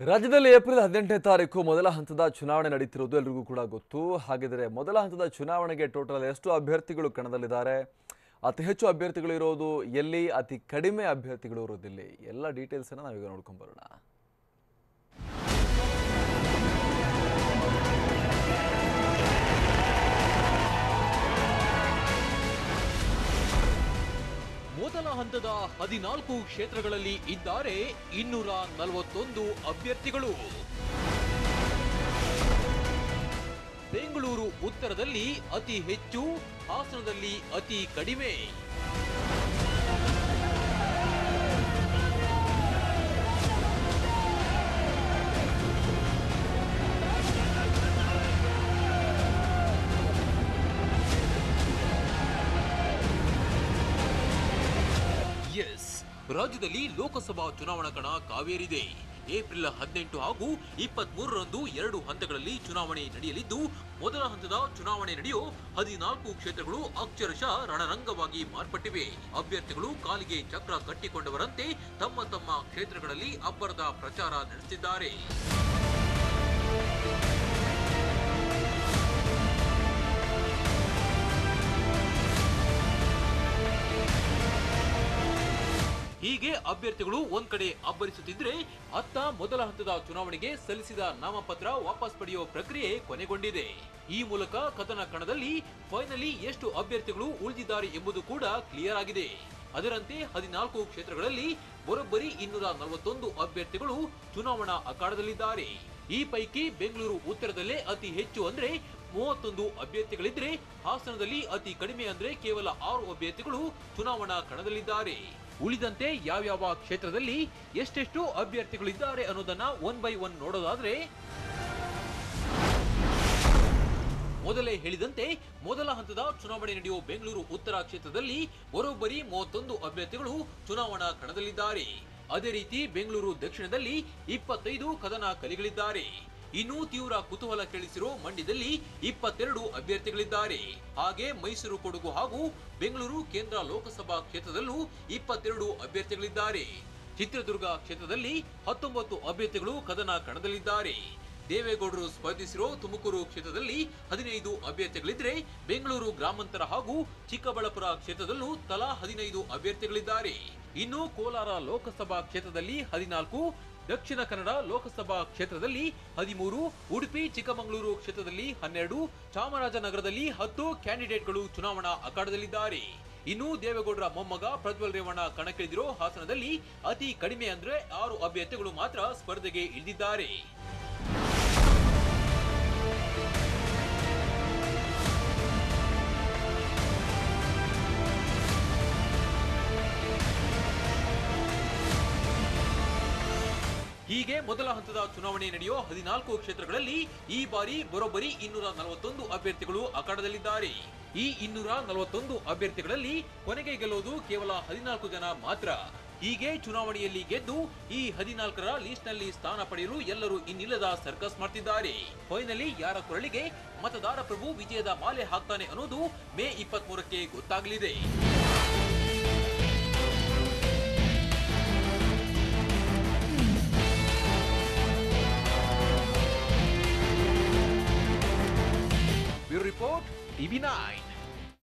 ರಾಜ್ಯದಲ್ಲಿ ಏಪ್ರಿಲ್ 18ನೇ ತಾರೀಕು ಮೊದಲ ಹಂತದ ಚುನಾವಣೆ ನಡೆಯುತ್ತಿರುವುದು ಎಲ್ಲರಿಗೂ ಕೂಡ ಗೊತ್ತು. ಹಾಗಿದ್ರೆ ಮೊದಲ ಹಂತದ ಚುನಾವಣೆಗೆ ಟೋಟಲ್ ಎಷ್ಟು ಅಭ್ಯರ್ಥಿಗಳು ಕಣದಲ್ಲಿದ್ದಾರೆ, ಅತಿ ಹೆಚ್ಚು ಅಭ್ಯರ್ಥಿಗಳು ಇರೋದು ಎಲ್ಲಿ, ಅತಿ ಕಡಿಮೆ ಅಭ್ಯರ್ಥಿಗಳು ಇರೋದು ಎಲ್ಲಿ, ಎಲ್ಲ ಡೀಟೇಲ್ಸ್ ಅನ್ನು ನಾವೀಗ ನೋಡ್ಕೊಂಡು ಬರೋಣ. ಮೊದಲ ಹಂತದ 14 ಕ್ಷೇತ್ರಗಳಲ್ಲಿ ಇದ್ದಾರೆ 241 ಅಭ್ಯರ್ಥಿಗಳು. ಬೆಂಗಳೂರು ಉತ್ತರದಲ್ಲಿ ಅತಿ ಹೆಚ್ಚು, ಹಾಸನದಲ್ಲಿ ಅತಿ ಕಡಿಮೆ. ರಾಜ್ಯದಲ್ಲಿ ಲೋಕಸಭಾ ಚುನಾವಣಾ ಕಣ ಕಾವೇರಿದೆ. ಏಪ್ರಿಲ್ 18 ಹಾಗೂ 23ರಂದು 2 ಹಂತಗಳಲ್ಲಿ ಚುನಾವಣೆ ನಡೆಯಲಿದ್ದು, ಮೊದಲ ಹಂತದ ಚುನಾವಣೆ ನಡೆಯೋ 14 ಕ್ಷೇತ್ರಗಳು ಅಕ್ಷರಶಃ ರಣರಂಗವಾಗಿ ಮಾರ್ಪಟ್ಟಿವೆ. ಅಭ್ಯರ್ಥಿಗಳು ಕಾಲಿಗೆ ಚಕ್ರ ಕಟ್ಟಿಕೊಂಡವರಂತೆ ತಮ್ಮ ತಮ್ಮ ಕ್ಷೇತ್ರಗಳಲ್ಲಿ ಅಬ್ಬರದ ಪ್ರಚಾರ ನಡೆಸಿದ್ದಾರೆ. ಹೀಗೆ ಅಭ್ಯರ್ಥಿಗಳು ಒಂದ್ ಕಡೆ ಅಬ್ಬರಿಸುತ್ತಿದ್ರೆ, ಅತ್ತ ಮೊದಲ ಹಂತದ ಚುನಾವಣೆಗೆ ಸಲ್ಲಿಸಿದ ನಾಮಪತ್ರ ವಾಪಸ್ ಪಡೆಯುವ ಪ್ರಕ್ರಿಯೆ ಕೊನೆಗೊಂಡಿದೆ. ಈ ಮೂಲಕ ಕದನ ಕಣದಲ್ಲಿ ಫೈನಲಿ ಎಷ್ಟು ಅಭ್ಯರ್ಥಿಗಳು ಉಳಿದಿದ್ದಾರೆ ಎಂಬುದು ಕೂಡ ಕ್ಲಿಯರ್ ಆಗಿದೆ. ಅದರಂತೆ 14 ಕ್ಷೇತ್ರಗಳಲ್ಲಿ ಬರೋಬ್ಬರಿ 241 ಅಭ್ಯರ್ಥಿಗಳು ಚುನಾವಣಾ ಅಖಾಡದಲ್ಲಿದ್ದಾರೆ. ಈ ಪೈಕಿ ಬೆಂಗಳೂರು ಉತ್ತರದಲ್ಲೇ ಅತಿ ಹೆಚ್ಚು ಅಂದ್ರೆ 31 ಅಭ್ಯರ್ಥಿಗಳಿದ್ರೆ, ಹಾಸನದಲ್ಲಿ ಅತಿ ಕಡಿಮೆ ಅಂದ್ರೆ ಕೇವಲ 6 ಅಭ್ಯರ್ಥಿಗಳು ಚುನಾವಣಾ ಕಣದಲ್ಲಿದ್ದಾರೆ. ಉಳಿದಂತೆ ಯಾವ್ಯಾವ ಕ್ಷೇತ್ರದಲ್ಲಿ ಎಷ್ಟೆಷ್ಟು ಅಭ್ಯರ್ಥಿಗಳಿದ್ದಾರೆ ಅನ್ನೋದನ್ನ 1 by 1 ನೋಡೋದಾದ್ರೆ, ಮೊದಲೇ ಹೇಳಿದಂತೆ ಮೊದಲ ಹಂತದ ಚುನಾವಣೆ ನಡೆಯುವ ಬೆಂಗಳೂರು ಉತ್ತರ ಕ್ಷೇತ್ರದಲ್ಲಿ ಬರೋಬ್ಬರಿ 31 ಅಭ್ಯರ್ಥಿಗಳು ಚುನಾವಣಾ ಕಣದಲ್ಲಿದ್ದಾರೆ. ಅದೇ ರೀತಿ ಬೆಂಗಳೂರು ದಕ್ಷಿಣದಲ್ಲಿ 25 ಕದನ ಕಲಿಗಳಿದ್ದಾರೆ. ಇನ್ನು ತೀವ್ರ ಕುತೂಹಲ ಕೇಳಿಸಿರೋ ಮಂಡ್ಯದಲ್ಲಿ 22 ಅಭ್ಯರ್ಥಿಗಳಿದ್ದಾರೆ. ಹಾಗೆ ಮೈಸೂರು, ಕೊಡಗು ಹಾಗೂ ಬೆಂಗಳೂರು ಕೇಂದ್ರ ಲೋಕಸಭಾ ಕ್ಷೇತ್ರದಲ್ಲೂ 22 ಅಭ್ಯರ್ಥಿಗಳಿದ್ದಾರೆ. ಚಿತ್ರದುರ್ಗ ಕ್ಷೇತ್ರದಲ್ಲಿ 19 ಅಭ್ಯರ್ಥಿಗಳು ಕದನ ಕಣದಲ್ಲಿದ್ದಾರೆ. ದೇವೇಗೌಡರು ಸ್ಪರ್ಧಿಸಿರೋ ತುಮಕೂರು ಕ್ಷೇತ್ರದಲ್ಲಿ 15 ಅಭ್ಯರ್ಥಿಗಳಿದ್ರೆ, ಬೆಂಗಳೂರು ಗ್ರಾಮಾಂತರ ಹಾಗೂ ಚಿಕ್ಕಬಳ್ಳಾಪುರ ಕ್ಷೇತ್ರದಲ್ಲೂ ತಲಾ 15 ಅಭ್ಯರ್ಥಿಗಳಿದ್ದಾರೆ. ಇನ್ನು ಕೋಲಾರ ಲೋಕಸಭಾ ಕ್ಷೇತ್ರದಲ್ಲಿ 14, ದಕ್ಷಿಣ ಕನ್ನಡ ಲೋಕಸಭಾ ಕ್ಷೇತ್ರದಲ್ಲಿ 13, ಉಡುಪಿ ಚಿಕ್ಕಮಗಳೂರು ಕ್ಷೇತ್ರದಲ್ಲಿ 12, ಚಾಮರಾಜನಗರದಲ್ಲಿ 10 ಕ್ಯಾಂಡಿಡೇಟ್ಗಳು ಚುನಾವಣಾ ಅಖಾಡದಲ್ಲಿದ್ದಾರೆ. ಇನ್ನು ದೇವೇಗೌಡರ ಮೊಮ್ಮಗ ಪ್ರಜ್ವಲ್ ರೇವಣ್ಣ ಕಣಕ್ಕಿಳಿದಿರೋ ಹಾಸನದಲ್ಲಿ ಅತಿ ಕಡಿಮೆ ಅಂದ್ರೆ 6 ಅಭ್ಯರ್ಥಿಗಳು ಮಾತ್ರ ಸ್ಪರ್ಧೆಗೆ ಇಳಿದಿದ್ದಾರೆ. ಹೀಗೆ ಮೊದಲ ಹಂತದ ಚುನಾವಣೆ ನಡೆಯೋ 14 ಕ್ಷೇತ್ರಗಳಲ್ಲಿ ಈ ಬಾರಿ ಬರೋಬ್ಬರಿ 241 ಅಭ್ಯರ್ಥಿಗಳು ಅಖಾಡದಲ್ಲಿದ್ದಾರೆ. ಈ 241 ಅಭ್ಯರ್ಥಿಗಳಲ್ಲಿ ಕೊನೆಗೆ ಗೆಲ್ಲೋದು ಕೇವಲ 14 ಜನ ಮಾತ್ರ. ಹೀಗೆ ಚುನಾವಣೆಯಲ್ಲಿ ಗೆದ್ದು ಈ 14ರ ಲೀಸ್ಟ್ ನಲ್ಲಿ ಸ್ಥಾನ ಪಡೆಯಲು ಎಲ್ಲರೂ ಇನ್ನಿಲ್ಲದ ಸರ್ಕಸ್ ಮಾಡ್ತಿದ್ದಾರೆ. ಫೈನಲಿ ಯಾರ ಕೊರಳಿಗೆ ಮತದಾರ ಪ್ರಭು ವಿಜಯದ ಮಾಲೆ ಹಾಕ್ತಾನೆ ಅನ್ನೋದು ಮೇ 23ಕ್ಕೆ ಗೊತ್ತಾಗಲಿದೆ. Report TV9.